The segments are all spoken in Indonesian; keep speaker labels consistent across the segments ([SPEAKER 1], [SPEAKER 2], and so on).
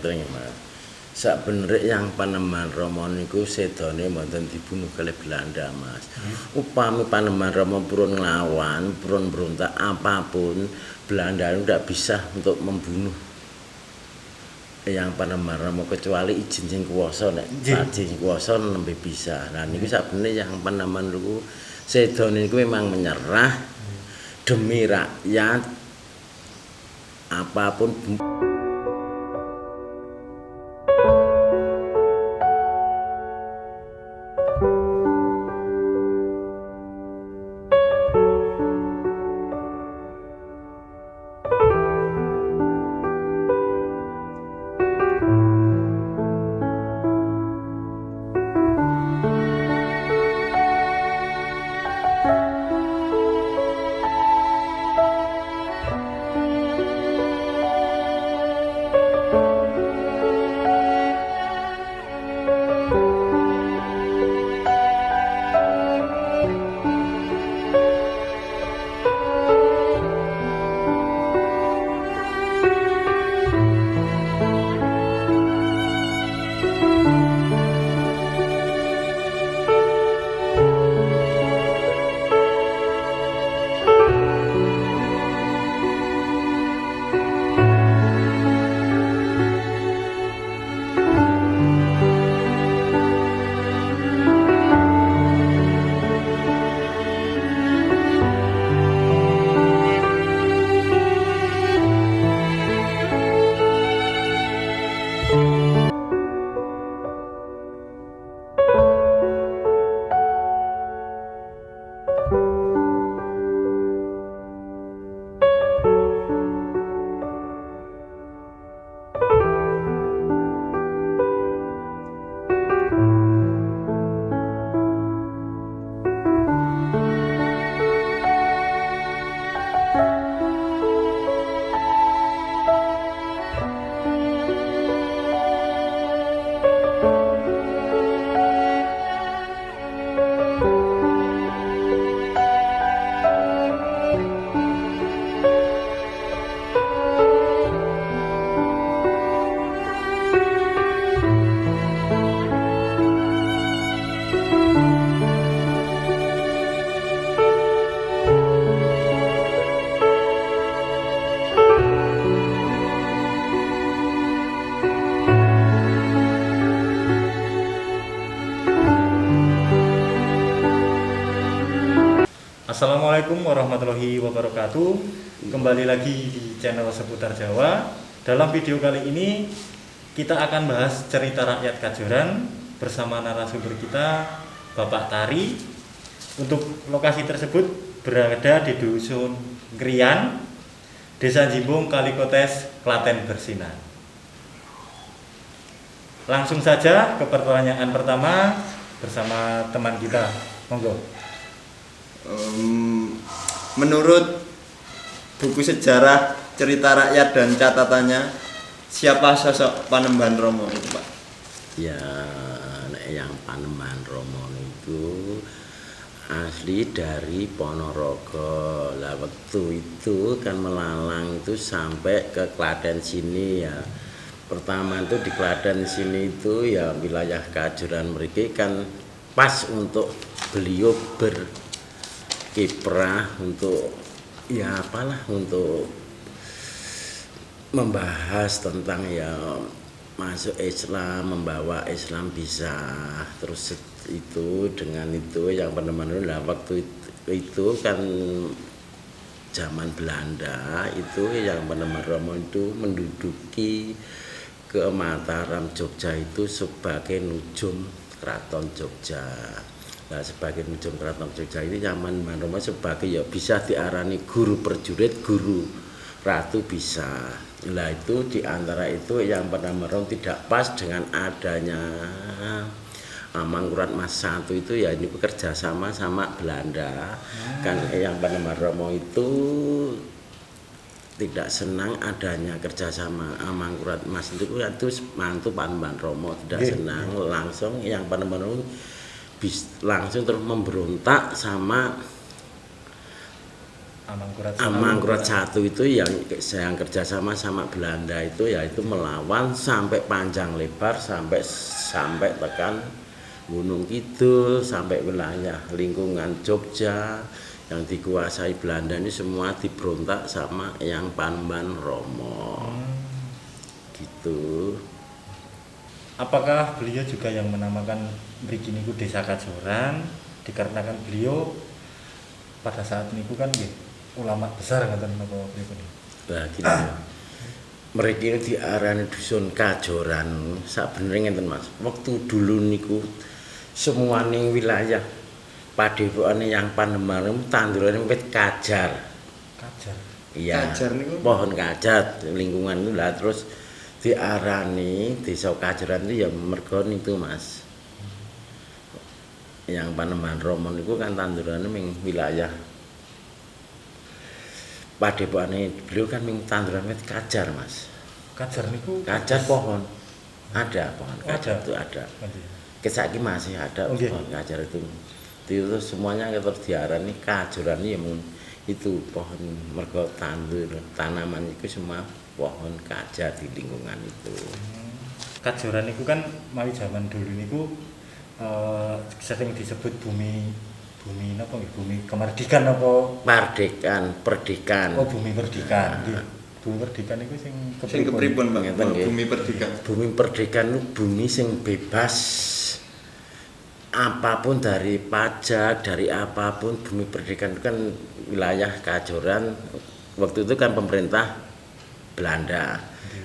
[SPEAKER 1] ngeten nggih Mas. Sakbeneré yang Panembahan Rama niku sedone mboten dibunuh kalih Belanda Mas. Upami Panembahan Rama purun nglawan, purun berontak apapun, Belanda itu tidak bisa untuk membunuh yang Panembahan Rama kecuali izin sing kuwasa nek izin kuwasa nembe bisa. Nah niku sakbeneré yang Panembahan niku sedone niku memang menyerah demi rakyat apapun.
[SPEAKER 2] Assalamualaikum warahmatullahi wabarakatuh. Kembali lagi di channel Seputar Jawa. Dalam video kali ini kita akan bahas cerita rakyat Kajoran bersama narasumber kita Bapak Tari. Untuk lokasi tersebut berada di Dusun Krian, Desa Jimbung, Kalikotes, Klaten Bersinan. Langsung saja ke pertanyaan pertama bersama teman kita. Monggo.
[SPEAKER 3] Menurut buku sejarah cerita rakyat dan catatannya, siapa sosok Panembahan Rama itu, Pak?
[SPEAKER 1] Ya, yang Panembahan Rama itu asli dari Ponorogo. Lah waktu itu kan melalang itu sampai ke Klaten sini ya. Pertama itu di Klaten sini itu ya wilayah Kajoran mereka kan pas untuk beliau kiprah untuk ya apalah untuk membahas tentang ya masuk Islam, membawa Islam bisa terus itu dengan itu yang Panembahan lah waktu itu kan zaman Belanda itu yang Panembahan Rama itu menduduki ke Mataram Jogja itu sebagai nujum Keraton Jogja. Nah, sebagai nujum Keraton Jogja ini zaman Panembahan Rama sebagai ya bisa diarani guru prajurit, guru ratu bisa. Nah itu diantara itu yang Panembahan Rama tidak pas dengan adanya Mangkurat Mas I itu ya ini bekerja sama Belanda. Kan yang Panembahan Rama itu tidak senang adanya kerjasama Mangkurat Mas itu mantu Panembahan Rama tidak senang langsung yang Panembahan Rama langsung terus memberontak sama
[SPEAKER 2] Amangkurat
[SPEAKER 1] I itu yang kerjasama sama Belanda itu yaitu melawan sampai panjang lebar sampai tekan Gunung Kidul sampai wilayah lingkungan Jogja yang dikuasai Belanda ini semua diberontak sama yang Panembahan Romo. Gitu.
[SPEAKER 2] Apakah beliau juga yang menamakan mriki niku Desa Kajoran dikarenakan beliau pada saat niku kan nggih ulama besar ngoten napa pripun?
[SPEAKER 1] Nah, gini. Mereka ini diarani dusun Kajoran. Sabenernya ngenten Mas. Waktu dulu niku semua ning wilayah padepokan yang Panembahan tandurane wit kajar.
[SPEAKER 2] Kajar.
[SPEAKER 1] Iya.
[SPEAKER 3] Kajar niku
[SPEAKER 1] Pohon kajar lingkungan itu lah terus diarani Desa Kajoran itu ya mergo itu Mas. Yang Panembahan Romo niku kan tandurane ning wilayah padepokane beliau kan ming tanduran wit kajar Mas.
[SPEAKER 2] Kajar niku
[SPEAKER 1] Kajar pohon. Ada pohon kajar itu ada. Kesaki masih ada pohon kajar itu. Itu semuanya terus diarani kajoran ya itu pohon mergo tanaman itu semua pohon kajar di lingkungan itu.
[SPEAKER 2] Kajoran niku kan mawi zaman dulu niku sering disebut bumi napa nggih bumi kemerdekaan apa
[SPEAKER 1] perdikan.
[SPEAKER 2] Oh, bumi perdikan nggih. Bumi perdikan niku sing
[SPEAKER 3] kepripun Pak?
[SPEAKER 1] Ngeten nggih.
[SPEAKER 3] Bumi perdikan.
[SPEAKER 1] Bumi perdikan itu bumi sing bebas apapun dari pajak, dari apapun. Bumi perdikan itu kan wilayah Kajoran waktu itu kan pemerintah Belanda.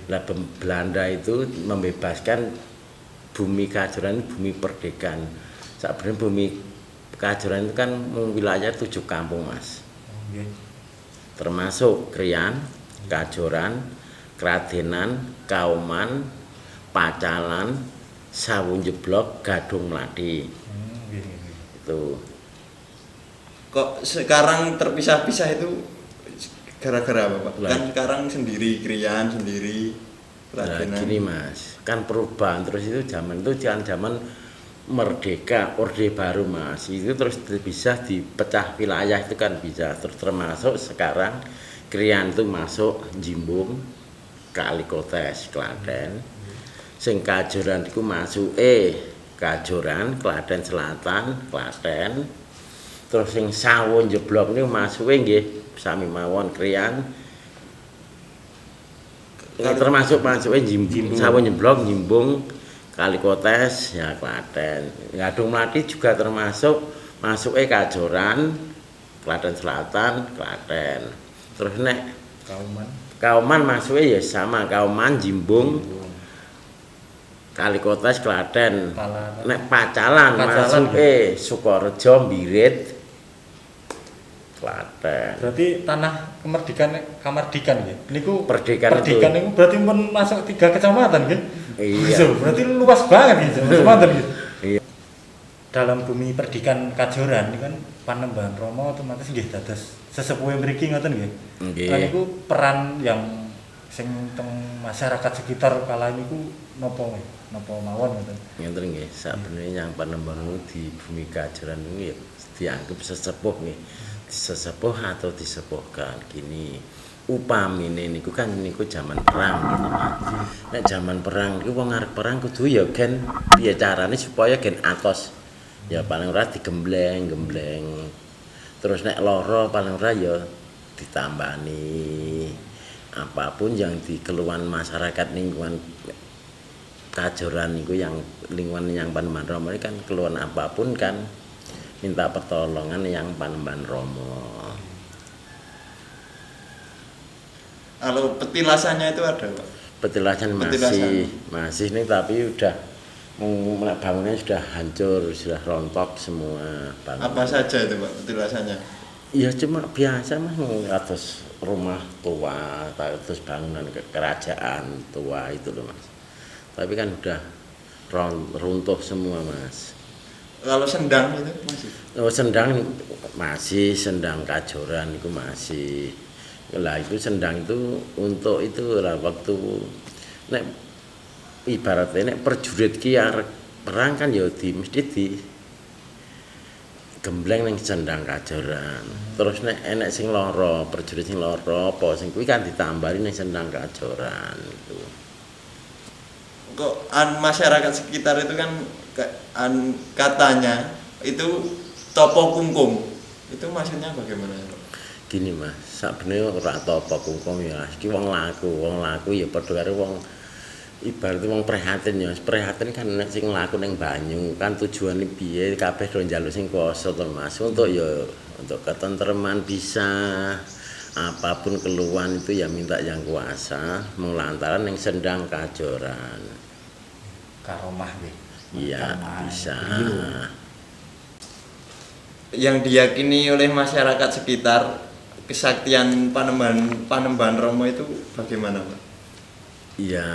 [SPEAKER 1] Lah Belanda itu membebaskan bumi Kajoran, bumi perdikan. Sebenarnya bumi Kajoran itu kan wilayah 7 kampung Mas. Termasuk Krian, Kajoran, Kradenan, Kauman, Pacalan, Sawung Jeblok, Gadung Mladi. Itu.
[SPEAKER 3] Kok sekarang terpisah-pisah itu gara-gara apa Pak? Kan sekarang sendiri, Krian sendiri, Kradenan.
[SPEAKER 1] Nah, gini Mas, kan perubahan terus itu zaman merdeka, Orde Baru Mas, itu terus bisa dipecah wilayah itu kan bisa termasuk sekarang Krian itu masuk Jimbung, Kalikotes, Klaten, sing Kajoran itu masuk Kajoran, Klaten Selatan, Klaten, terus sing Sawung Jeblok ini masuk nggih sami mawon Krian, termasuk Jimbung, Sawung Jeblok, Jimbung, Kalikotes ya Klaten. Gadung Mladi juga termasuk Kajoran, Klaten Selatan, Klaten. Terus nek Kauman masuknya ya sama Kauman, Jimbung, Kalikotes, Klaten. Nek Pacalan masuknya Sukorejo, Birit, Klaten.
[SPEAKER 2] Berarti tanah kemerdekaan ya. Niku
[SPEAKER 1] perdikan
[SPEAKER 2] niku berarti pun masuk 3 kecamatan nggih.
[SPEAKER 1] Iya.
[SPEAKER 2] Berarti luas banget gitu, kecamatan gitu.
[SPEAKER 1] Iya.
[SPEAKER 2] Dalam bumi perdikan Kajoran ini kan Panembahan Romo otomatis nggih dados sesepuhe mriki ngoten nggih.
[SPEAKER 1] Nggih.
[SPEAKER 2] Lan niku peran yang sing teng masyarakat sekitar kala niku napa mawon ngoten.
[SPEAKER 1] Ngeten nggih, sabenere yang Panembahan di bumi Kajoran ini dianggap sesepuh nggih. Disesepuh atau disepuhkan gini. Upamine niku kan niku zaman perang gitu Mas. Nek zaman perang niku wong arep perang kudu ya gen piye carane supaya gen atos. Ya paling ora digembleng. Terus nek lara paling ora ya ditambani. Apapun yang dikeluhan masyarakat lingkungan Kajoran niku yang lingkungan yang Panembahan Romo ini kan keluhan apapun kan minta pertolongan yang Panembahan Romo.
[SPEAKER 3] Kalau petilasannya itu ada Pak?
[SPEAKER 1] Petilasan masih nih tapi udah bangunannya sudah hancur, sudah rontok semua bangunan.
[SPEAKER 3] Apa saja itu Pak petilasannya?
[SPEAKER 1] Ya cuma biasa Mas, atas rumah tua, terus bangunan kerajaan tua itu loh Mas. Tapi kan udah runtuh semua Mas.
[SPEAKER 3] Kalau Sendang itu masih?
[SPEAKER 1] Oh Sendang masih, Sendang Kajoran itu masih. Lah itu Sendang itu untuk itu lah waktu nek ibaratnya nek perjurit ki arep perang kan ya mesti gembleng ning Sendang Kajoran. Terus nek enek sing lara, prajurit sing lara apa sing kuwi kan ditambahi ning Sendang Kajoran itu.
[SPEAKER 3] Kok masyarakat sekitar itu kan katanya itu topo kungkum. Itu maksudnya bagaimana, Pak?
[SPEAKER 1] Gini Mas, sakbene ora topo kungkum ya. Iki wong laku ya padha karo wong ibarat wong prihatin ya, prihatin kan nek sing laku ning banyu kan tujuane piye kabeh do njaluk sing kuwasa to Mas. Untuk ketentreman bisa apapun keluhan itu ya minta yang kuasa melantaran ning Sendang Kajoran.
[SPEAKER 2] Karomah nggih.
[SPEAKER 1] Iya, bisa.
[SPEAKER 3] Yang diyakini oleh masyarakat sekitar kesaktian Panembahan Romo itu bagaimana, Pak?
[SPEAKER 1] Ya,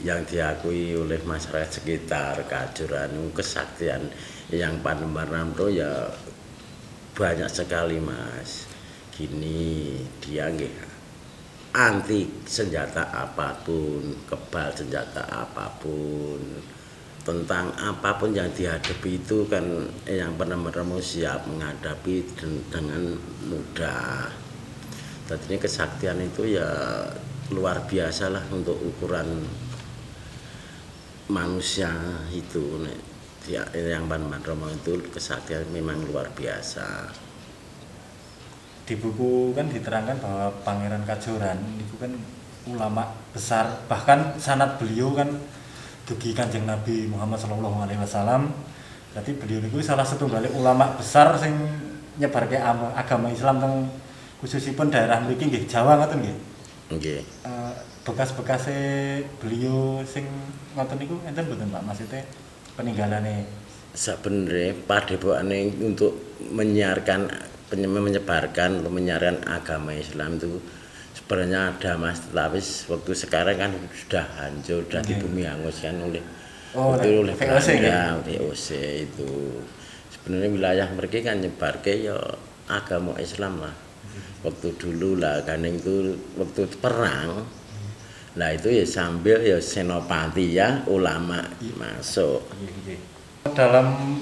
[SPEAKER 1] yang diakui oleh masyarakat sekitar Kajoran kesaktian yang Panembahan Romo ya banyak sekali Mas. Gini dia nggih anti senjata apapun, kebal senjata apapun, tentang apapun yang dihadapi itu kan yang Panembahan Romo siap menghadapi dengan mudah. Jadi ini kesaktian itu ya luar biasa lah untuk ukuran manusia itu. Yang Panembahan Romo itu kesaktian memang luar biasa.
[SPEAKER 2] Di buku kan diterangkan bahwa Pangeran Kajoran itu kan ulama besar, bahkan sanad beliau kan dugi Kanjeng Nabi Muhammad sallallahu alaihi wasallam. Berarti beliau itu salah satu balik ulama besar sing nyebarke agama Islam teng khususipun daerah mriki nggih Jawa ngoten nggih.
[SPEAKER 1] Nggih.
[SPEAKER 2] Bekas-bekase beliau sing ngoten niku enten mboten Pak, maksudnya peninggalane
[SPEAKER 1] Sebenarnya padhepokane untuk menyiarkan menyebarkan agama Islam itu sebenarnya ada Mas, tapi waktu sekarang kan sudah hancur, sudah di bumi hangus kan oleh oleh VOC itu. Sebenarnya wilayah mereka kan nyebarke ya agama Islam lah. Waktu dulu lah kan itu waktu perang. Nah itu ya sambil ya senopati ya ulama masuk.
[SPEAKER 2] dalam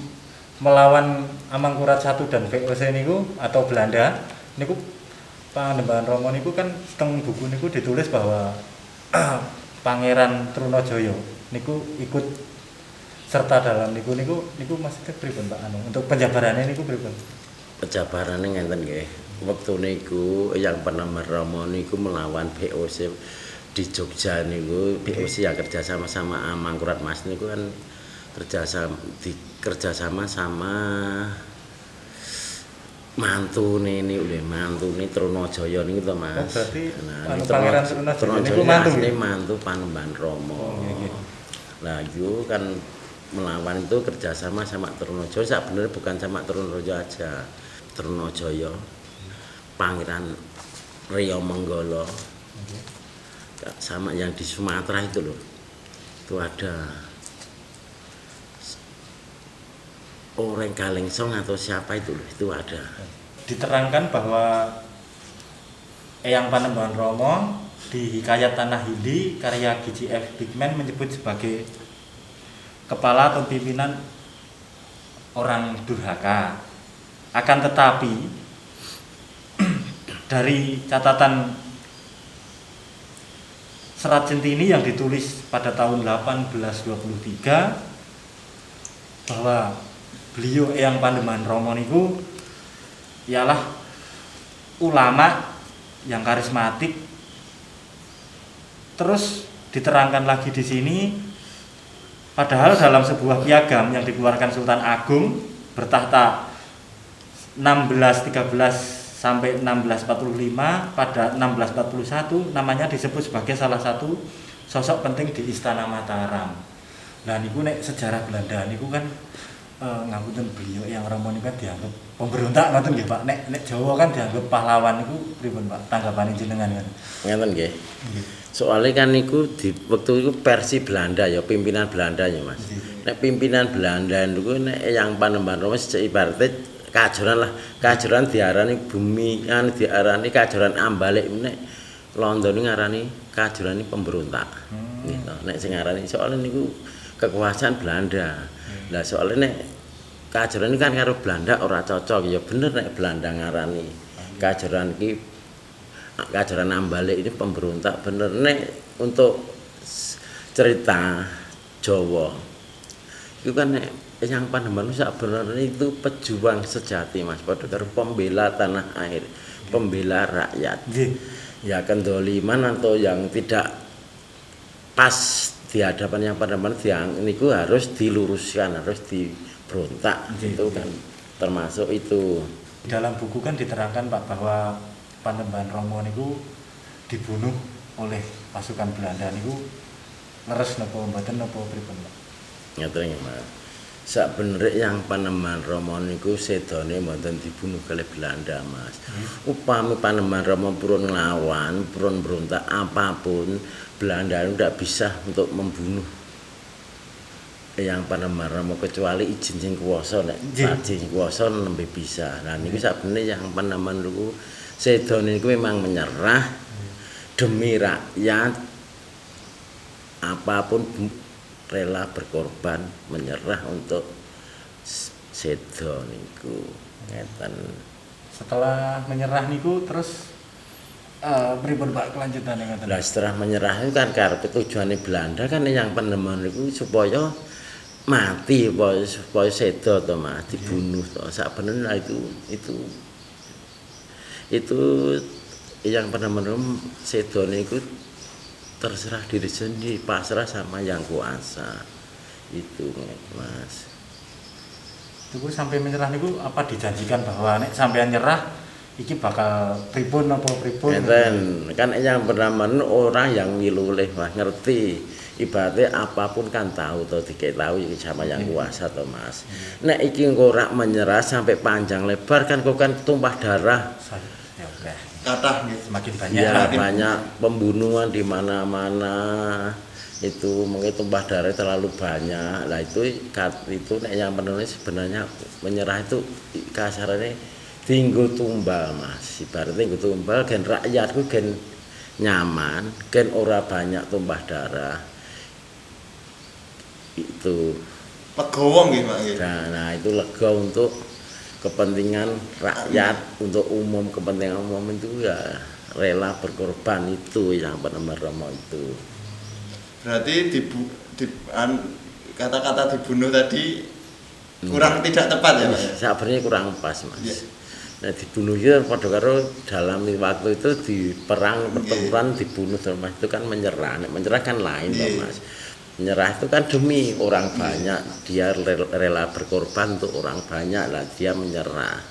[SPEAKER 2] melawan Amangkurat I dan VOC niku atau Belanda niku Panembahan Romo niku kan teng buku niku ditulis bahwa Pangeran Trunajaya niku ikut serta dalam niku maksudnya pripun Pak untuk penjabarannya niku pripun?
[SPEAKER 1] Penjabarane ngenten nggih. Wektu niku yang Panembahan Romo niku melawan VOC di Jogja niku, VOC yang kerjasama sama Amangkurat Mas niku kan kerjasama sama mantune Trunajaya niku to Mas.
[SPEAKER 2] Oh, berarti
[SPEAKER 1] nah,
[SPEAKER 2] Pangeran Trunajaya niku
[SPEAKER 1] mantu Panembahan Romo. Nah, itu kan melawan itu kerjasama sama Trunajaya. Sebenarnya bukan sama Trunajaya aja. Trunajaya, Pangeran Rio Menggolo, sama yang di Sumatera itu loh. Itu ada Orang Kalengsong atau siapa itu loh, itu ada.
[SPEAKER 2] Diterangkan bahwa Eyang Panembahan Romo di Hikayat Tanah Hindi karya GGF Bigman menyebut sebagai kepala atau pimpinan orang durhaka. Akan tetapi dari catatan Serat Centini yang ditulis pada tahun 1823 bahwa beliau Eyang Panembahan Romo niku ialah ulama yang karismatik. Terus diterangkan lagi di sini, padahal dalam sebuah piagam yang dikeluarkan Sultan Agung bertahta 1613 sampai 1645, pada 1641 namanya disebut sebagai salah satu sosok penting di Istana Mataram. Nah niku nek sejarah Belanda niku kan ngapunten beliau yang Romo niku kan dianggap pemberontak ngoten nggih Pak. Nek Jawa kan dianggap pahlawan niku pripun Pak tanggapane jenengan kan?
[SPEAKER 1] Ngeten nggih. Soalnya kan niku di waktu itu versi Belanda ya, pimpinan Belanda ya Mas. Nek pimpinan Belanda niku nek yang Panembahan Romo ibaratnya Kajoran lah. Kajoran diarani bumi, kan diarani Kajoran Ambalik, nek London ngarani Kajoran ini pemberontak. Gitu. Nek sing ngarani soalnya niku kekuasaan Belanda. Lah soalnya nek kajaran ini kan karo Belanda ora cocok ya bener nek Belanda ngarani kajaran iki kajaran Ambalik ini pemberontak bener nek untuk cerita Jawa itu kan nek yang Panembahan sebenarnya itu pejuang sejati Mas padha karo pembela tanah air pembela rakyat ya kendoliman atau yang tidak pas di hadapan yang Panembahan yang niku harus diluruskan harus diberontak itu kan termasuk itu
[SPEAKER 2] Di dalam buku kan diterangkan Pak bahwa Panembahan Romo niku dibunuh oleh pasukan Belanda niku leres napa mboten napa pripun Pak?
[SPEAKER 1] Ngaten nggih Mas. Sabeneré yang Panembahan Rama niku sedone mboten dibunuh oleh Belanda Mas. Upami Panembahan Rama purun nglawan, purun berontak apapun, Belanda itu tidak bisa untuk membunuh yang Panembahan Rama kecuali izin sing kuwasa nek izin kuwasa nembe bisa. Nah niku sabeneré yang Panembahan niku sedone niku memang menyerah demi rakyat apapun rela berkorban menyerah untuk sedo niku ngeten.
[SPEAKER 2] Setelah menyerah niku terus pripun Pak kelanjutane ngoten?
[SPEAKER 1] Lah setelah menyerah itu kan karepe tujuane Belanda kan yang Panembahan niku supaya mati supaya sedo to Mas dibunuh to sabenernya itu yang Panembahan sedo niku terserah diri sendiri pasrah sama yang kuasa itu Mas.
[SPEAKER 2] Itu sampai menyerah niku apa dijanjikan bahwa nek sampean nyerah iki bakal pripun apa pripun?
[SPEAKER 1] Kan yang Panembahan orang yang ngilulih Mas ngerti ibaratnya apapun kan tahu atau dikit tahu iki sama yang kuasa to Mas. Nek iki engko ora menyerah sampai panjang lebar kan kok kan tumpah darah.
[SPEAKER 2] Ya oke.
[SPEAKER 3] Kathah nggih.
[SPEAKER 2] Semakin banyak.
[SPEAKER 1] Ya banyak pembunuhan di mana-mana itu mungkin tumpah darah terlalu banyak. Lah itu nek yang penulis sebenarnya menyerah itu kasarannya tinggal tumbal Mas. Ibaratnya tinggal tumbal gen rakyatku gen nyaman, gen ora banyak tumpah darah. Itu
[SPEAKER 3] Legowo nggih Pak nggih.
[SPEAKER 1] nah itu lega untuk kepentingan rakyat untuk umum kepentingan umum itu ya rela berkorban itu yang Panembahan Rama itu.
[SPEAKER 3] Berarti kata-kata dibunuh tadi kurang tidak tepat ya Pak ya?
[SPEAKER 1] Sebenarnya kurang pas Mas.
[SPEAKER 3] Ya.
[SPEAKER 1] Nah dibunuh itu pada karo dalam waktu itu di perang pertempuran dibunuh Mas itu kan menyerah. Menyerah kan lain toh Mas. Menyerah itu kan demi orang banyak dia rela berkorban untuk orang banyak lah dia menyerah.